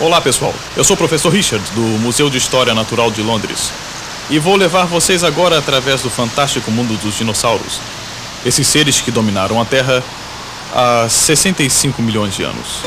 Olá pessoal, eu sou o professor Richard do Museu de História Natural de Londres e vou levar vocês agora através do fantástico mundo dos dinossauros, esses seres que dominaram a Terra há 65 milhões de anos.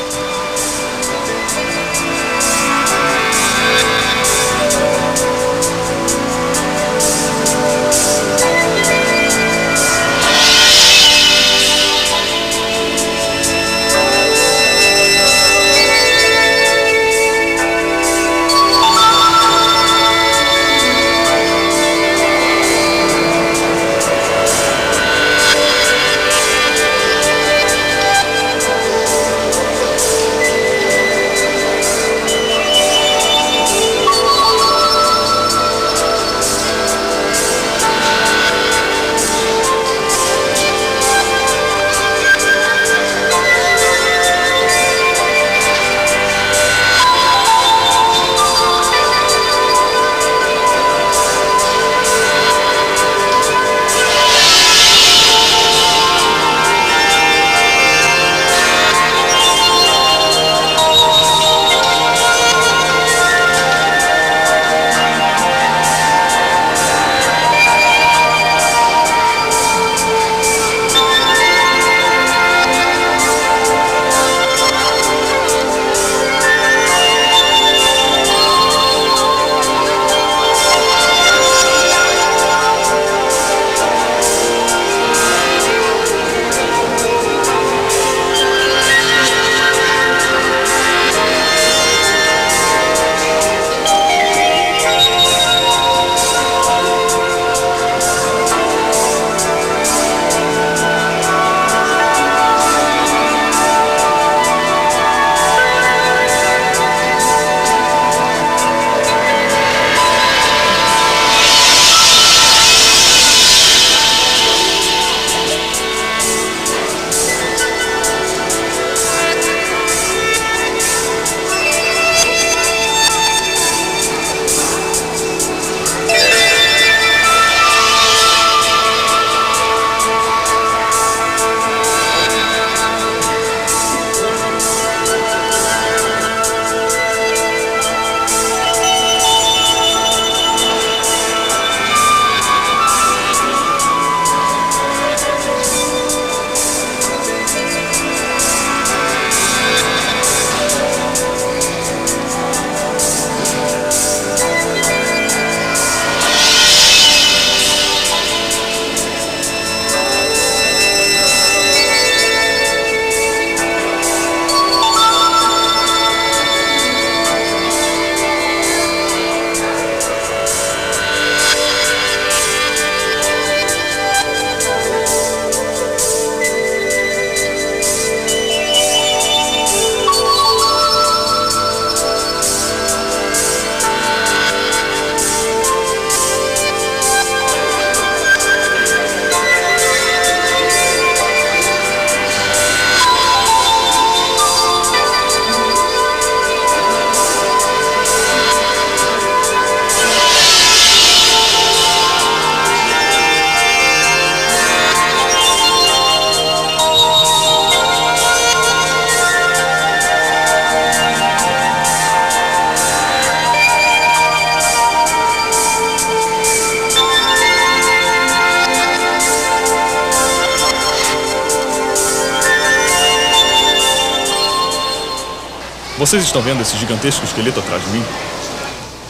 Vocês estão vendo esse gigantesco esqueleto atrás de mim?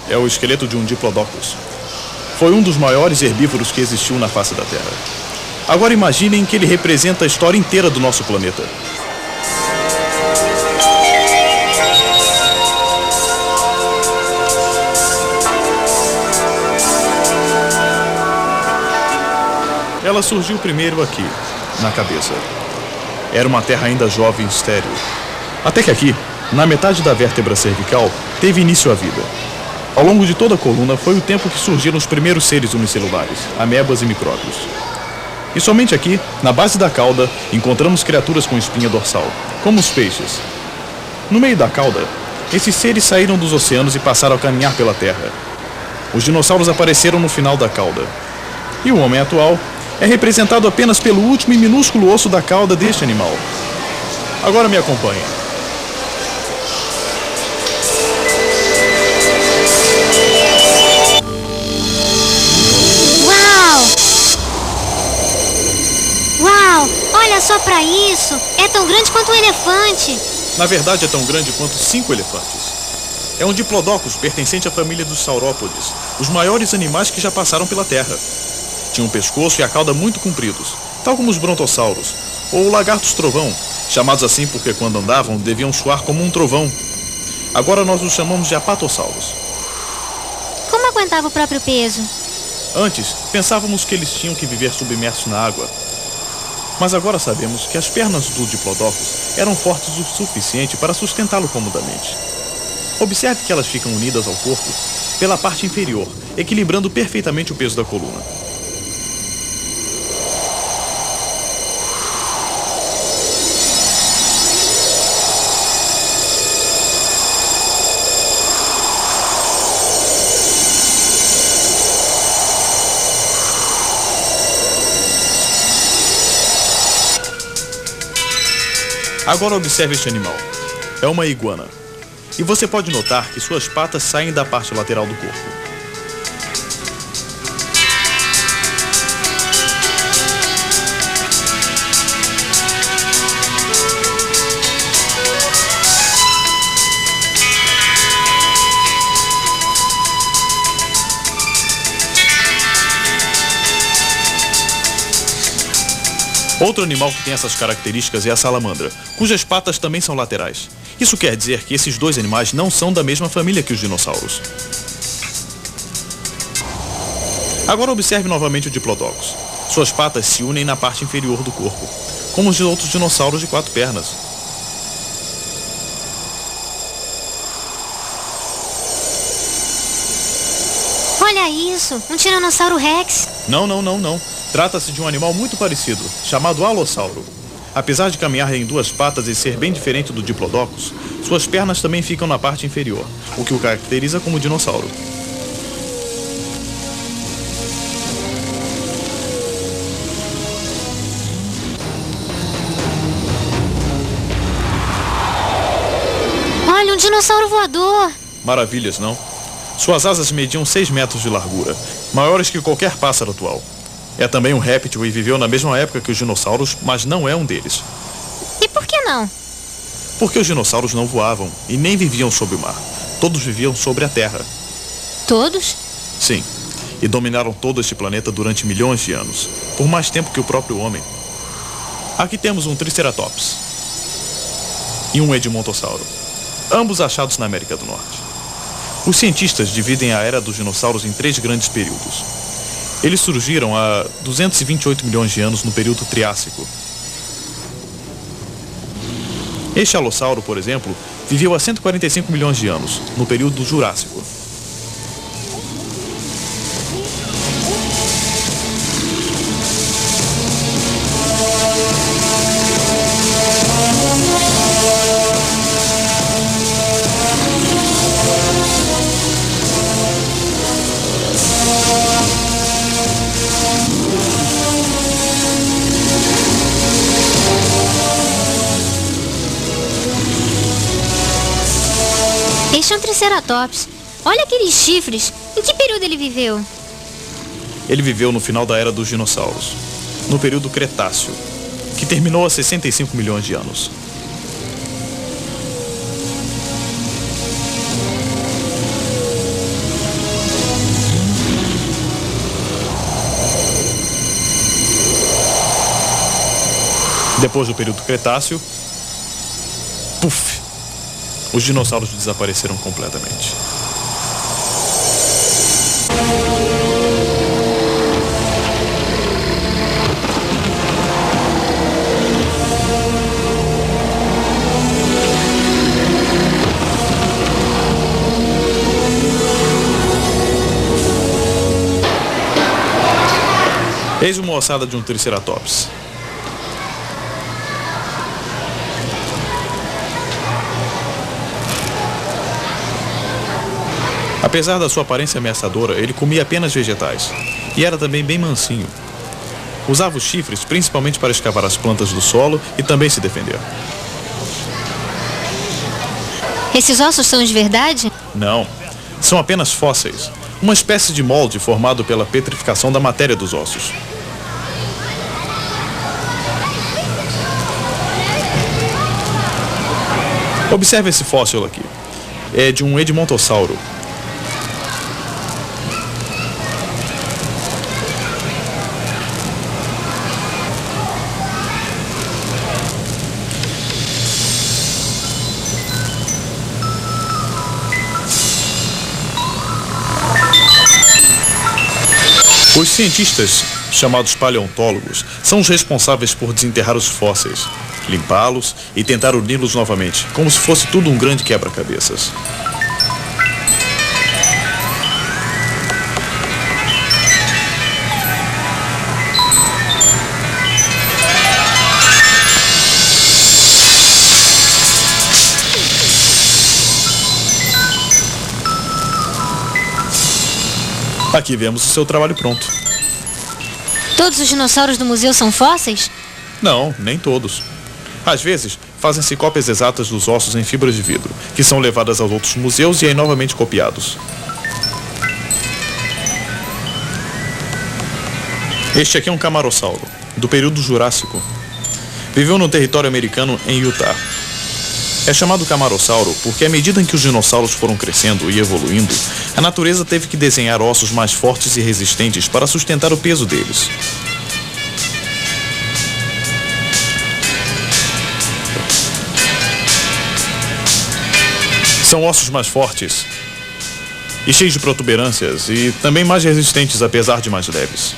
É o esqueleto de um Diplodocus. Foi um dos maiores herbívoros que existiu na face da Terra. Agora imaginem que ele representa a história inteira do nosso planeta. Ela surgiu primeiro aqui, na cabeça. Era uma terra ainda jovem e estéril. Até que aqui, na metade da vértebra cervical, teve início a vida. Ao longo de toda a coluna foi o tempo que surgiram os primeiros seres unicelulares, amebas e micróbios. E somente aqui, na base da cauda, encontramos criaturas com espinha dorsal, como os peixes. No meio da cauda, esses seres saíram dos oceanos e passaram a caminhar pela Terra. Os dinossauros apareceram no final da cauda. E o homem atual é representado apenas pelo último e minúsculo osso da cauda deste animal. Agora me acompanhe. Olha só pra isso! É tão grande quanto um elefante! Na verdade, é tão grande quanto 5 elefantes. É um diplodocus pertencente à família dos saurópodes, os maiores animais que já passaram pela Terra. Tinha um pescoço e a cauda muito compridos, tal como os brontossauros, ou lagartos trovão, chamados assim porque quando andavam deviam soar como um trovão. Agora nós os chamamos de apatossauros. Como aguentava o próprio peso? Antes, pensávamos que eles tinham que viver submersos na água. Mas agora sabemos que as pernas do diplodocus eram fortes o suficiente para sustentá-lo comodamente. Observe que elas ficam unidas ao corpo pela parte inferior, equilibrando perfeitamente o peso da coluna. Agora observe este animal. É uma iguana. E você pode notar que suas patas saem da parte lateral do corpo. Outro animal que tem essas características é a salamandra, cujas patas também são laterais. Isso quer dizer que esses dois animais não são da mesma família que os dinossauros. Agora observe novamente o diplodocus. Suas patas se unem na parte inferior do corpo, como os de outros dinossauros de 4 pernas. Olha isso, um tiranossauro rex. Não. Trata-se de um animal muito parecido, chamado alossauro. Apesar de caminhar em 2 patas e ser bem diferente do diplodocus, suas pernas também ficam na parte inferior, o que o caracteriza como dinossauro. Olha, um dinossauro voador. Maravilhas, não? Suas asas mediam 6 metros de largura, maiores que qualquer pássaro atual. É também um réptil e viveu na mesma época que os dinossauros, mas não é um deles. E por que não? Porque os dinossauros não voavam e nem viviam sob o mar. Todos viviam sobre a Terra. Todos? Sim, e dominaram todo este planeta durante milhões de anos, por mais tempo que o próprio homem. Aqui temos um Triceratops e um Edmontossauro, ambos achados na América do Norte. Os cientistas dividem a era dos dinossauros em 3 grandes períodos. Eles surgiram há 228 milhões de anos no período Triássico. Este alossauro, por exemplo, viveu há 145 milhões de anos, no período Jurássico. Este é um Triceratops. Olha aqueles chifres. Em que período ele viveu? Ele viveu no final da era dos dinossauros, no período Cretáceo, que terminou há 65 milhões de anos. Depois do período Cretáceo, puf, os dinossauros desapareceram completamente. Eis uma ossada de um Triceratops. Apesar da sua aparência ameaçadora, ele comia apenas vegetais. E era também bem mansinho. Usava os chifres principalmente para escavar as plantas do solo e também se defender. Esses ossos são de verdade? Não, são apenas fósseis. Uma espécie de molde formado pela petrificação da matéria dos ossos. Observe esse fóssil aqui. É de um Edmontossauro. Os cientistas, chamados paleontólogos, são os responsáveis por desenterrar os fósseis, limpá-los e tentar uni-los novamente, como se fosse tudo um grande quebra-cabeças. Aqui vemos o seu trabalho pronto. Todos os dinossauros do museu são fósseis? Não, nem todos. Às vezes, fazem-se cópias exatas dos ossos em fibras de vidro, que são levadas aos outros museus e aí novamente copiados. Este aqui é um camarossauro, do período Jurássico. Viveu no território americano em Utah. É chamado camarossauro porque, à medida em que os dinossauros foram crescendo e evoluindo, a natureza teve que desenhar ossos mais fortes e resistentes para sustentar o peso deles. São ossos mais fortes e cheios de protuberâncias e também mais resistentes, apesar de mais leves.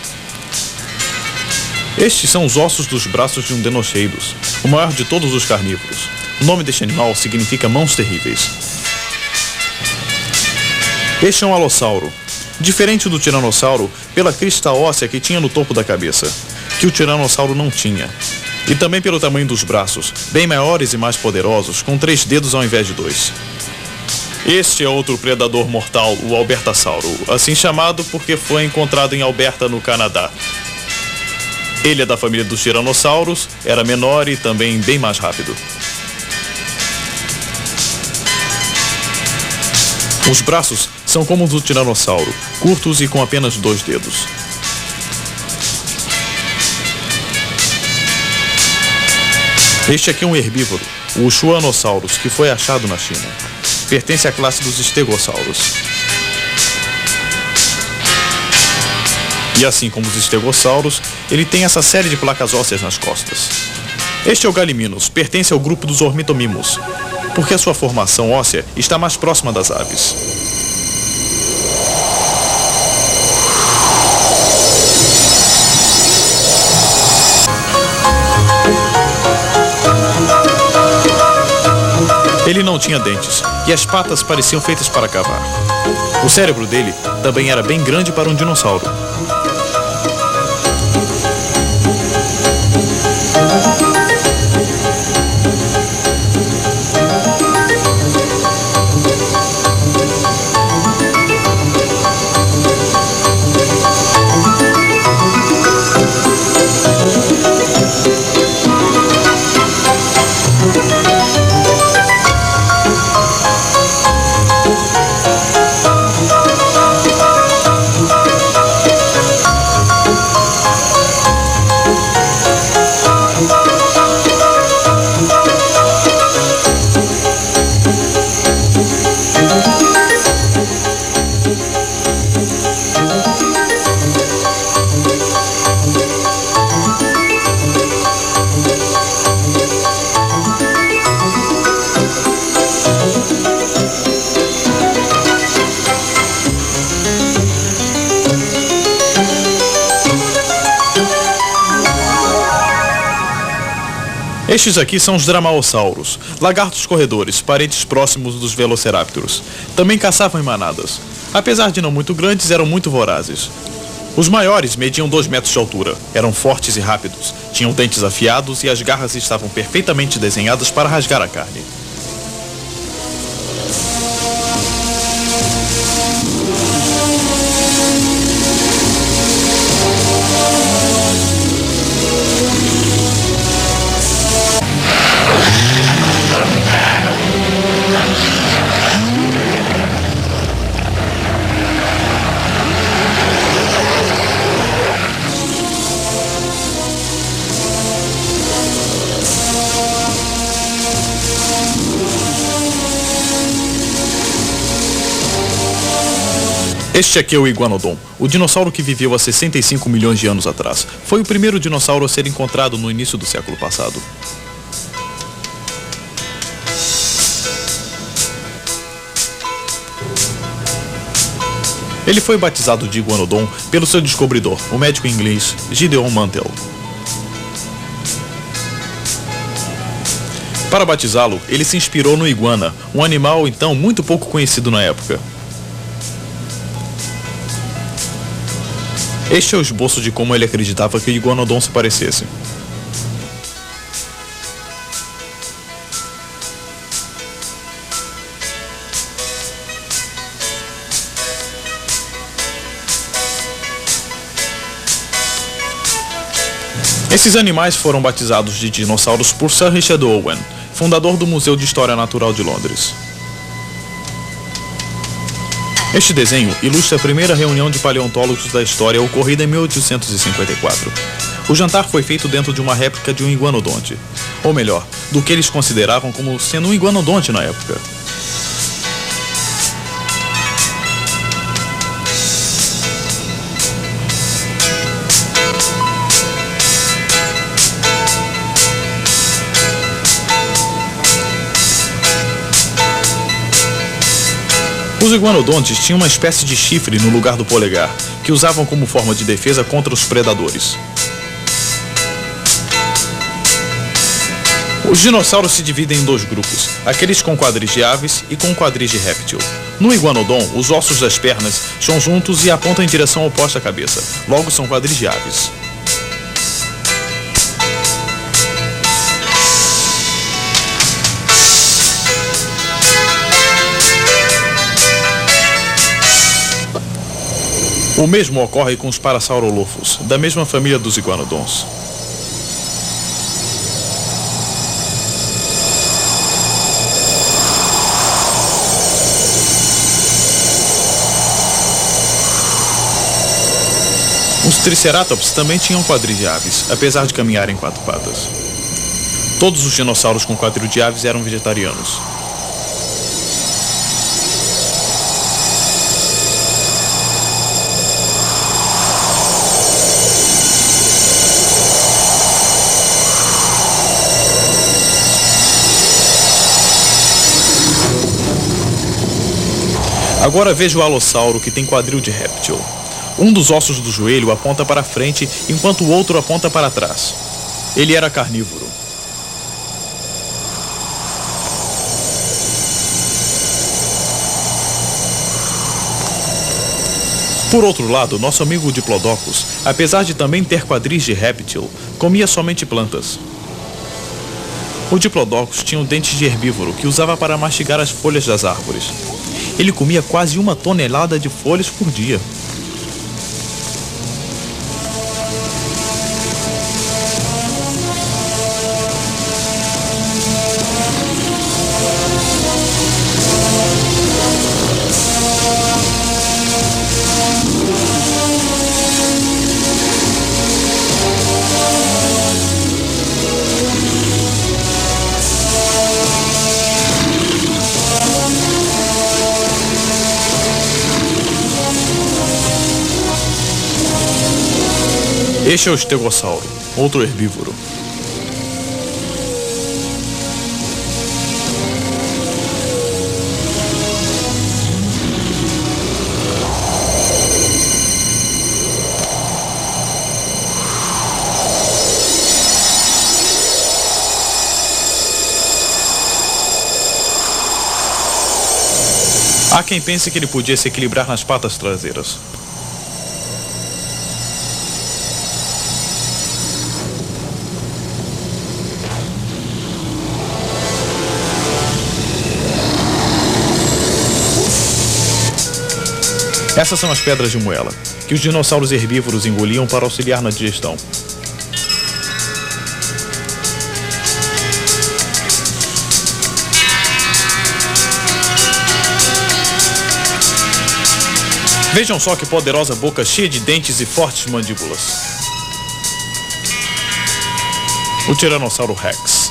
Estes são os ossos dos braços de um Deinocheirus, o maior de todos os carnívoros. O nome deste animal significa mãos terríveis. Este é um alossauro, diferente do tiranossauro pela crista óssea que tinha no topo da cabeça, que o tiranossauro não tinha. E também pelo tamanho dos braços, bem maiores e mais poderosos, com 3 dedos ao invés de 2. Este é outro predador mortal, o albertasauro, assim chamado porque foi encontrado em Alberta, no Canadá. Ele é da família dos tiranossauros, era menor e também bem mais rápido. Os braços são como os do tiranossauro, curtos e com apenas 2 dedos. Este aqui é um herbívoro, o Chuanosaurus, que foi achado na China. Pertence à classe dos estegossauros. E assim como os estegossauros, ele tem essa série de placas ósseas nas costas. Este é o Gallimimus, pertence ao grupo dos ornitomimos, porque a sua formação óssea está mais próxima das aves. Ele não tinha dentes e as patas pareciam feitas para cavar. O cérebro dele também era bem grande para um dinossauro. Estes aqui são os Dramaossauros, lagartos corredores, parentes próximos dos Velociraptors. Também caçavam em manadas. Apesar de não muito grandes, eram muito vorazes. Os maiores mediam 2 metros de altura, eram fortes e rápidos, tinham dentes afiados e as garras estavam perfeitamente desenhadas para rasgar a carne. Este aqui é o Iguanodon, o dinossauro que viveu há 65 milhões de anos atrás. Foi o primeiro dinossauro a ser encontrado no início do século passado. Ele foi batizado de Iguanodon pelo seu descobridor, o médico inglês Gideon Mantell. Para batizá-lo, ele se inspirou no iguana, um animal então muito pouco conhecido na época. Este é o esboço de como ele acreditava que o Iguanodon se parecesse. Esses animais foram batizados de dinossauros por Sir Richard Owen, fundador do Museu de História Natural de Londres. Este desenho ilustra a primeira reunião de paleontólogos da história ocorrida em 1854. O jantar foi feito dentro de uma réplica de um iguanodonte, ou melhor, do que eles consideravam como sendo um iguanodonte na época. Os iguanodontes tinham uma espécie de chifre no lugar do polegar, que usavam como forma de defesa contra os predadores. Os dinossauros se dividem em dois grupos, aqueles com quadris de aves e com quadris de réptil. No iguanodon, os ossos das pernas são juntos e apontam em direção oposta à cabeça, logo são quadris de aves. O mesmo ocorre com os Parasaurolophus, da mesma família dos iguanodons. Os Triceratops também tinham quadris de aves, apesar de caminhar em quatro patas. Todos os dinossauros com quadril de aves eram vegetarianos. Agora veja o alossauro, que tem quadril de réptil. Um dos ossos do joelho aponta para frente, enquanto o outro aponta para trás. Ele era carnívoro. Por outro lado, nosso amigo Diplodocus, apesar de também ter quadris de réptil, comia somente plantas. O Diplodocus tinha dentes de herbívoro que usava para mastigar as folhas das árvores. Ele comia quase 1 tonelada de folhas por dia. Este é o estegossauro, outro herbívoro. Há quem pense que ele podia se equilibrar nas patas traseiras. Essas são as pedras de moela, que os dinossauros herbívoros engoliam para auxiliar na digestão. Vejam só que poderosa boca cheia de dentes e fortes mandíbulas. O Tiranossauro Rex.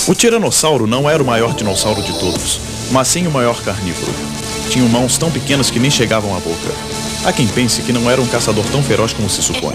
O tiranossauro não era o maior dinossauro de todos, mas sim o maior carnívoro. Tinham mãos tão pequenas que nem chegavam à boca. Há quem pense que não era um caçador tão feroz como se supõe.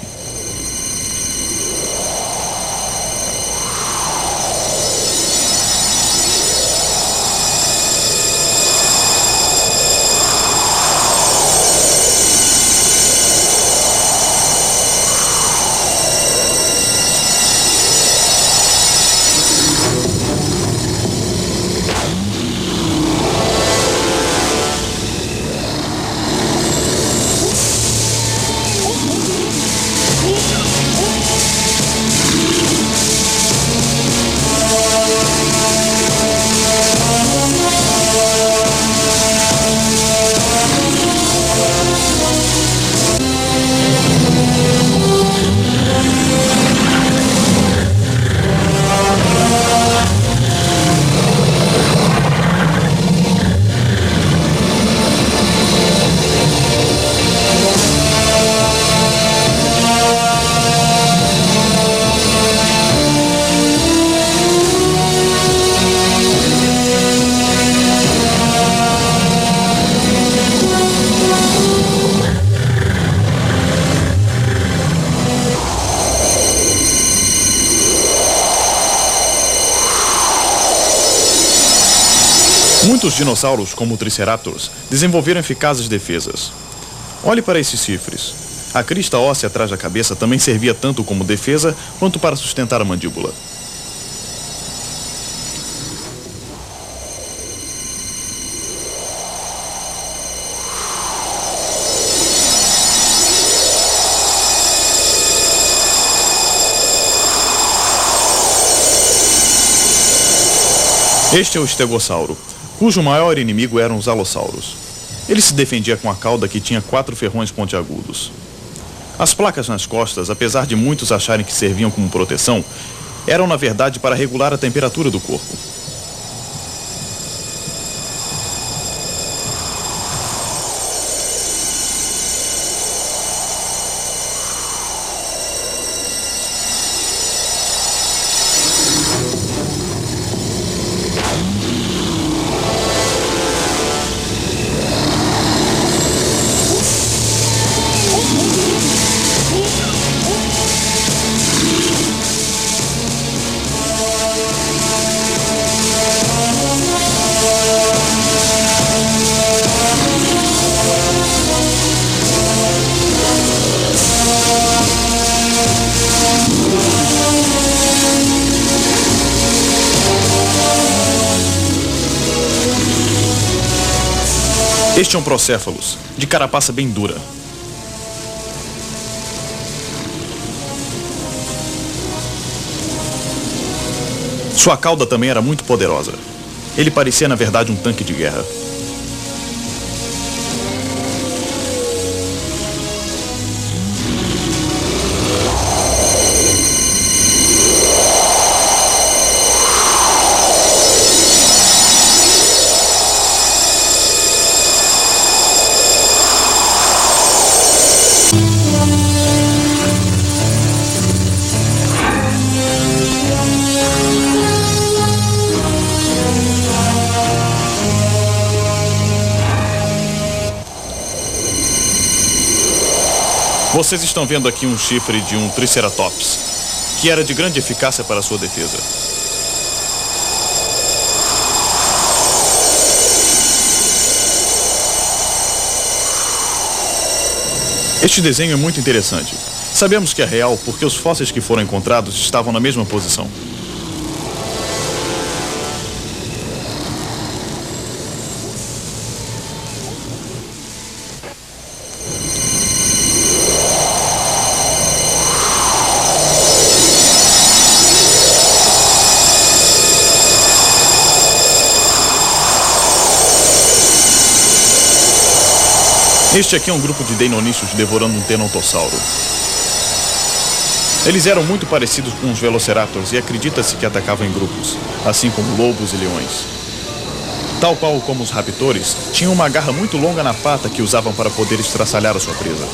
Muitos dinossauros, como o Triceratops, desenvolveram eficazes defesas. Olhe para esses chifres. A crista óssea atrás da cabeça também servia tanto como defesa quanto para sustentar a mandíbula. Este é o estegossauro, cujo maior inimigo eram os alossauros. Ele se defendia com a cauda que tinha 4 ferrões pontiagudos. As placas nas costas, apesar de muitos acharem que serviam como proteção, eram na verdade para regular a temperatura do corpo. Este é um procéfalos, de carapaça bem dura. Sua cauda também era muito poderosa. Ele parecia, na verdade, um tanque de guerra. Vocês estão vendo aqui um chifre de um Triceratops, que era de grande eficácia para sua defesa. Este desenho é muito interessante. Sabemos que é real porque os fósseis que foram encontrados estavam na mesma posição. Este aqui é um grupo de deinonychus devorando um tenotossauro. Eles eram muito parecidos com os velociraptors e acredita-se que atacavam em grupos, assim como lobos e leões. Tal qual como os raptores, tinham uma garra muito longa na pata que usavam para poder estraçalhar a sua presa.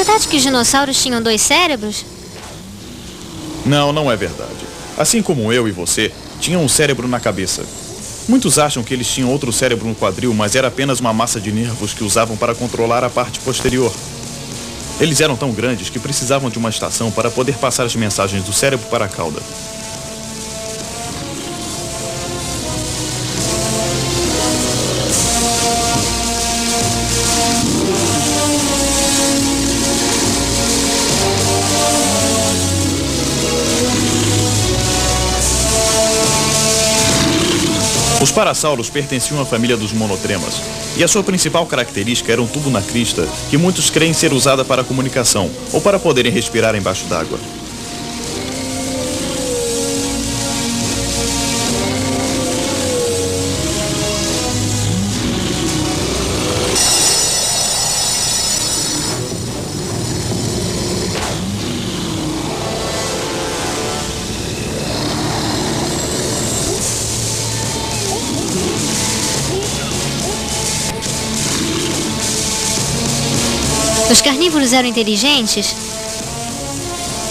verdade que os dinossauros tinham 2 cérebros? Não, não é verdade. Assim como eu e você, tinham um cérebro na cabeça. Muitos acham que eles tinham outro cérebro no quadril, mas era apenas uma massa de nervos que usavam para controlar a parte posterior. Eles eram tão grandes que precisavam de uma estação para poder passar as mensagens do cérebro para a cauda. Os parassauros pertenciam à família dos monotremas, e a sua principal característica era um tubo na crista que muitos creem ser usada para comunicação ou para poderem respirar embaixo d'água. Os carnívoros eram inteligentes?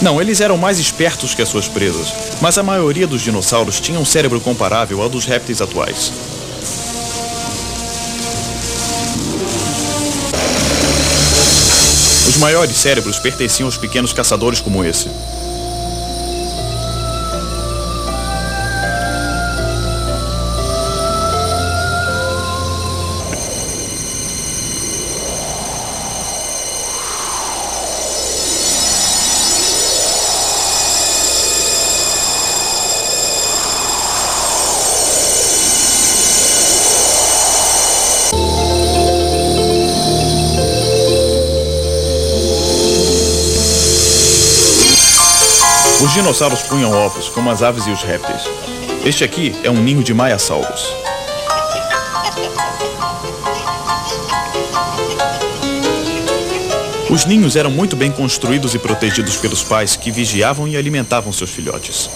Não, eles eram mais espertos que as suas presas, mas a maioria dos dinossauros tinha um cérebro comparável ao dos répteis atuais. Os maiores cérebros pertenciam aos pequenos caçadores como esse. Os dinossauros punham ovos, como as aves e os répteis. Este aqui é um ninho de Maiasaurus. Os ninhos eram muito bem construídos e protegidos pelos pais que vigiavam e alimentavam seus filhotes.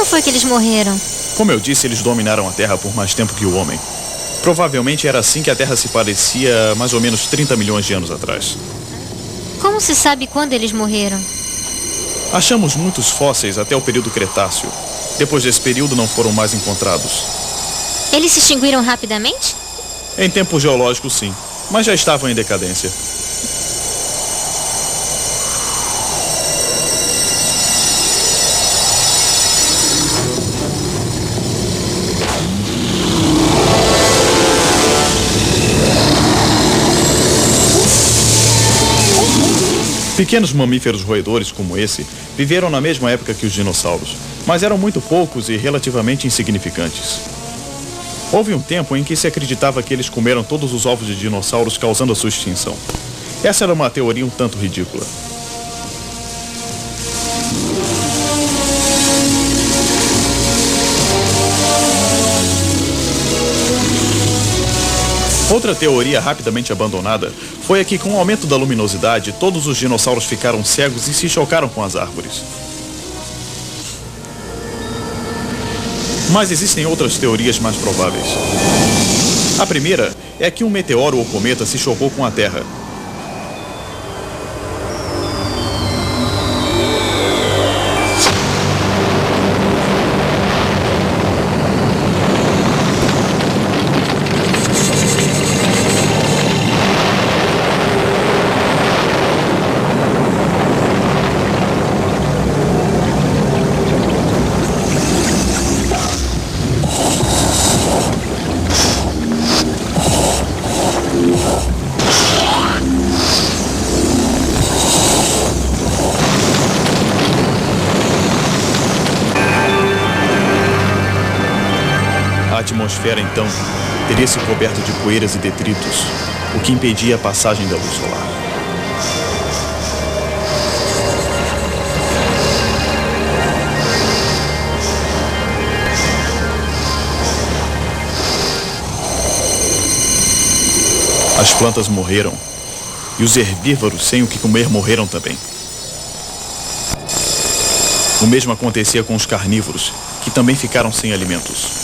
Foi que eles morreram? Como eu disse, eles dominaram a Terra por mais tempo que o homem. Provavelmente era assim que a Terra se parecia mais ou menos 30 milhões de anos atrás. Como se sabe quando eles morreram? Achamos muitos fósseis até o período Cretáceo. Depois desse período não foram mais encontrados. Eles se extinguiram rapidamente? Em tempo geológico, sim, mas já estavam em decadência. Pequenos mamíferos roedores como esse viveram na mesma época que os dinossauros, mas eram muito poucos e relativamente insignificantes. Houve um tempo em que se acreditava que eles comeram todos os ovos de dinossauros, causando a sua extinção. Essa era uma teoria um tanto ridícula. Outra teoria rapidamente abandonada foi a que, com o aumento da luminosidade, todos os dinossauros ficaram cegos e se chocaram com as árvores. Mas existem outras teorias mais prováveis. A primeira é que um meteoro ou cometa se chocou com a Terra. A atmosfera, então, teria se coberto de poeiras e detritos, o que impedia a passagem da luz solar. As plantas morreram. E os herbívoros, sem o que comer, morreram também. O mesmo acontecia com os carnívoros, que também ficaram sem alimentos.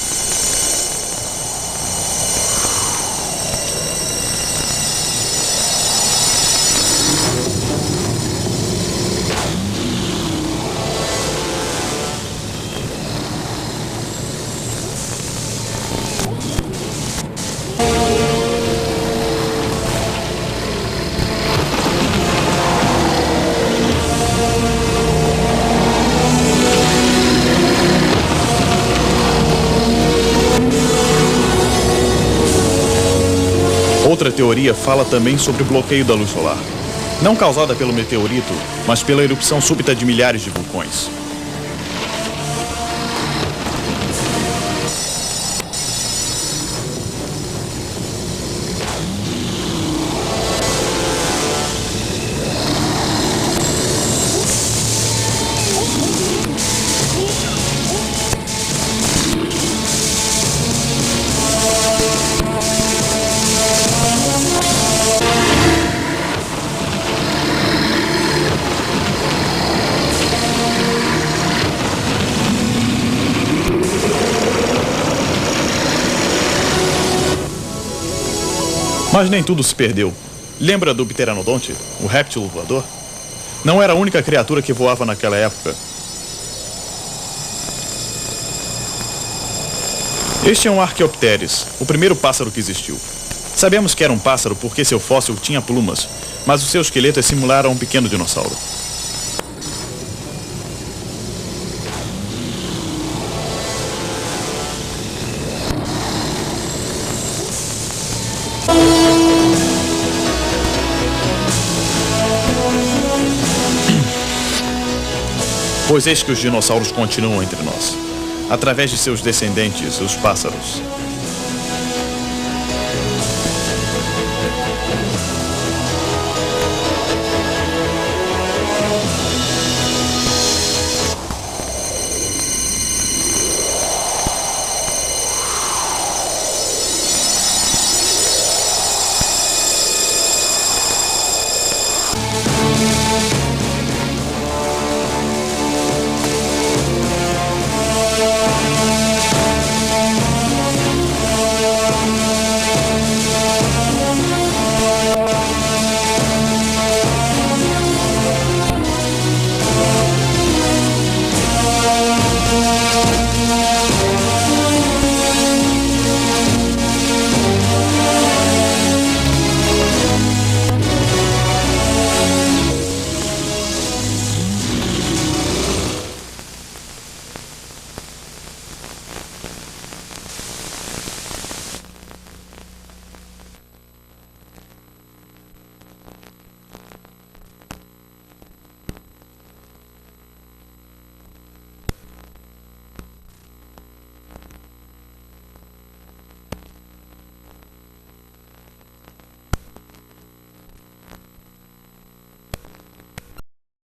Outra teoria fala também sobre o bloqueio da luz solar. Não causada pelo meteorito, mas pela erupção súbita de milhares de vulcões. Mas nem tudo se perdeu. Lembra do Pteranodonte, o réptil voador? Não era a única criatura que voava naquela época. Este é um Archaeopteryx, o primeiro pássaro que existiu. Sabemos que era um pássaro porque seu fóssil tinha plumas, mas o seu esqueleto é similar a um pequeno dinossauro. Pois eis que os dinossauros continuam entre nós, através de seus descendentes, os pássaros.